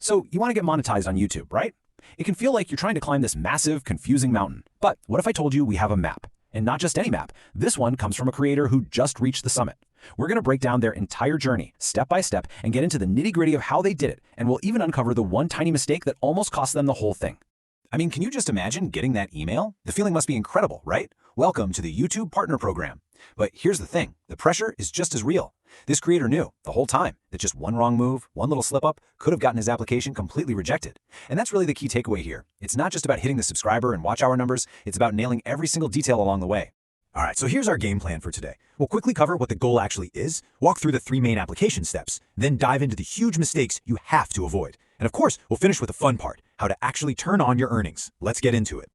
So you want to get monetized on YouTube, right? It can feel like you're trying to climb this massive, confusing mountain. But what if I told you we have a map? And not just any map. This one comes from a creator who just reached the summit. We're going to break down their entire journey, step by step, and get into the nitty-gritty of how they did it, and we'll even uncover the one tiny mistake that almost cost them the whole thing. I mean, can you just imagine getting that email? The feeling must be incredible, right? Welcome to the YouTube Partner Program. But here's the thing, the pressure is just as real. This creator knew the whole time that just one wrong move, one little slip up, could have gotten his application completely rejected. And that's really the key takeaway here. It's not just about hitting the subscriber and watch hour numbers, it's about nailing every single detail along the way. All right, so here's our game plan for today. We'll quickly cover what the goal actually is, walk through the 3 main application steps, then dive into the huge mistakes you have to avoid. And of course, we'll finish with the fun part, how to actually turn on your earnings. Let's get into it.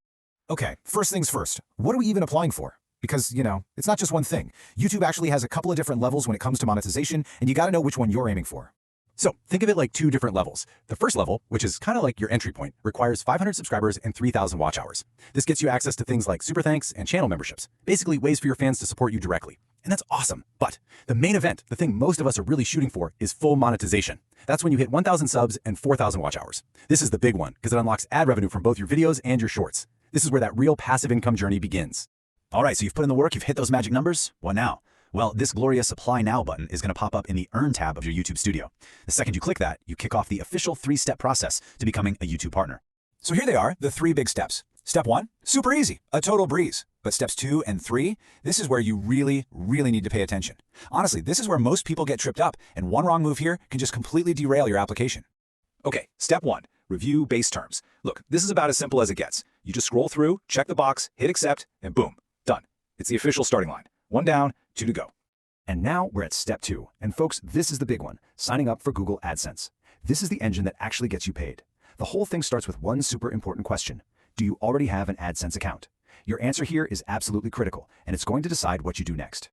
Okay, first things first, what are we even applying for? Because, it's not just one thing. YouTube actually has a couple of different levels when it comes to monetization, and you gotta know which one you're aiming for. So think of it like 2 different levels. The first level, which is kind of like your entry point, requires 500 subscribers and 3,000 watch hours. This gets you access to things like super thanks and channel memberships, basically ways for your fans to support you directly. And that's awesome. But the main event, the thing most of us are really shooting for, is full monetization. That's when you hit 1,000 subs and 4,000 watch hours. This is the big one because it unlocks ad revenue from both your videos and your shorts. This is where that real passive income journey begins. All right, so you've put in the work, you've hit those magic numbers. What now? Well, this glorious Apply Now button is going to pop up in the Earn tab of your YouTube studio. The second you click that, you kick off the official 3-step process to becoming a YouTube partner. So here they are, the 3 big steps. Step 1, super easy, a total breeze. But steps 2 and 3, this is where you really need to pay attention. Honestly, this is where most people get tripped up, and one wrong move here can just completely derail your application. Okay, step 1, review base terms. Look, this is about as simple as it gets. You just scroll through, check the box, hit accept, and boom, done. It's the official starting line. 1 down, 2 to go. And now we're at step 2. And folks, this is the big one, signing up for Google AdSense. This is the engine that actually gets you paid. The whole thing starts with one super important question. Do you already have an AdSense account? Your answer here is absolutely critical, and it's going to decide what you do next.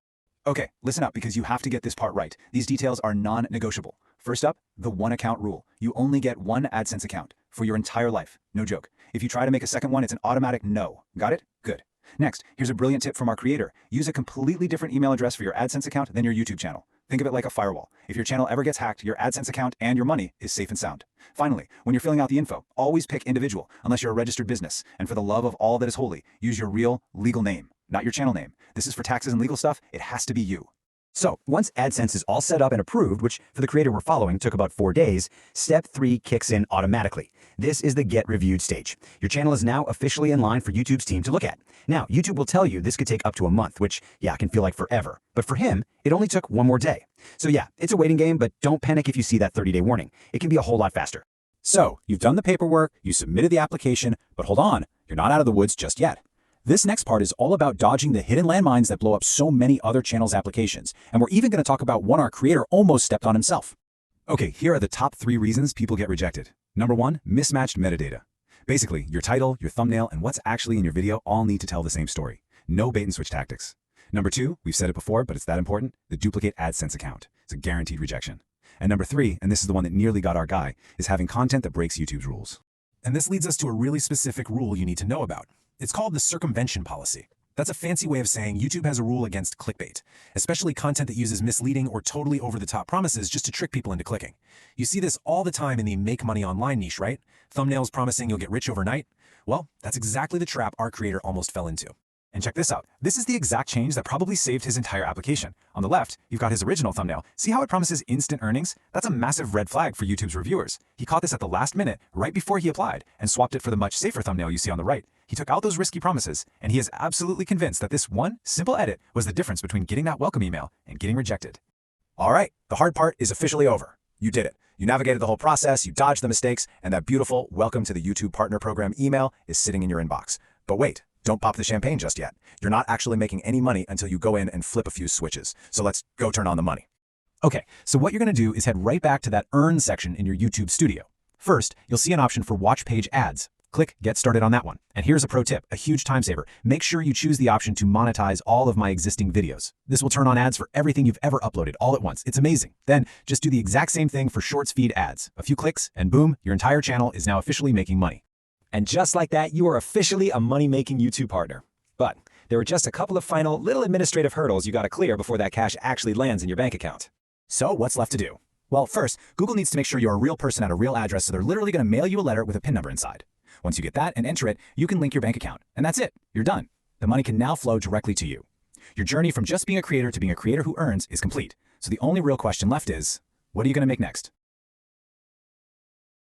Okay, listen up because you have to get this part right. These details are non-negotiable. First up, the 1 account rule. You only get 1 AdSense account for your entire life. No joke. If you try to make a second one, it's an automatic no. Got it? Good. Next, here's a brilliant tip from our creator. Use a completely different email address for your AdSense account than your YouTube channel. Think of it like a firewall. If your channel ever gets hacked, your AdSense account and your money is safe and sound. Finally, when you're filling out the info, always pick individual, unless you're a registered business. And for the love of all that is holy, use your real, legal name, not your channel name. This is for taxes and legal stuff. It has to be you. So, once AdSense is all set up and approved, which for the creator we're following took about 4 days, step 3 kicks in automatically. This is the get reviewed stage. Your channel is now officially in line for YouTube's team to look at. Now, YouTube will tell you this could take up to a month, which, can feel like forever. But for him, it only took 1 more day. So it's a waiting game, but don't panic if you see that 30-day warning. It can be a whole lot faster. So, you've done the paperwork, you submitted the application, but hold on, you're not out of the woods just yet. This next part is all about dodging the hidden landmines that blow up so many other channels' applications, and we're even going to talk about one our creator almost stepped on himself. Okay, here are the top 3 reasons people get rejected. Number 1, mismatched metadata. Basically, your title, your thumbnail, and what's actually in your video all need to tell the same story. No bait and switch tactics. Number 2, we've said it before, but it's that important, the duplicate AdSense account. It's a guaranteed rejection. And number 3, and this is the one that nearly got our guy, is having content that breaks YouTube's rules. And this leads us to a really specific rule you need to know about. It's called the circumvention policy. That's a fancy way of saying YouTube has a rule against clickbait, especially content that uses misleading or totally over-the-top promises just to trick people into clicking. You see this all the time in the make money online niche, right? Thumbnails promising you'll get rich overnight. Well, that's exactly the trap our creator almost fell into. And check this out. This is the exact change that probably saved his entire application. On the left, you've got his original thumbnail. See how it promises instant earnings? That's a massive red flag for YouTube's reviewers. He caught this at the last minute, right before he applied, and swapped it for the much safer thumbnail you see on the right. He took out those risky promises, and he is absolutely convinced that this one simple edit was the difference between getting that welcome email and getting rejected. All right, the hard part is officially over. You did it. You navigated the whole process, you dodged the mistakes, and that beautiful Welcome to the YouTube Partner Program email is sitting in your inbox. But wait. Don't pop the champagne just yet. You're not actually making any money until you go in and flip a few switches. So let's go turn on the money. Okay, so what you're going to do is head right back to that Earn section in your YouTube studio. First, you'll see an option for Watch Page Ads. Click Get Started on that one. And here's a pro tip, a huge time saver. Make sure you choose the option to monetize all of my existing videos. This will turn on ads for everything you've ever uploaded all at once. It's amazing. Then just do the exact same thing for Shorts feed ads. A few clicks and boom, your entire channel is now officially making money. And just like that, you are officially a money-making YouTube partner. But there are just a couple of final little administrative hurdles you got to clear before that cash actually lands in your bank account. So what's left to do? Well, first, Google needs to make sure you're a real person at a real address, so they're literally going to mail you a letter with a PIN number inside. Once you get that and enter it, you can link your bank account. And that's it. You're done. The money can now flow directly to you. Your journey from just being a creator to being a creator who earns is complete. So the only real question left is, what are you going to make next?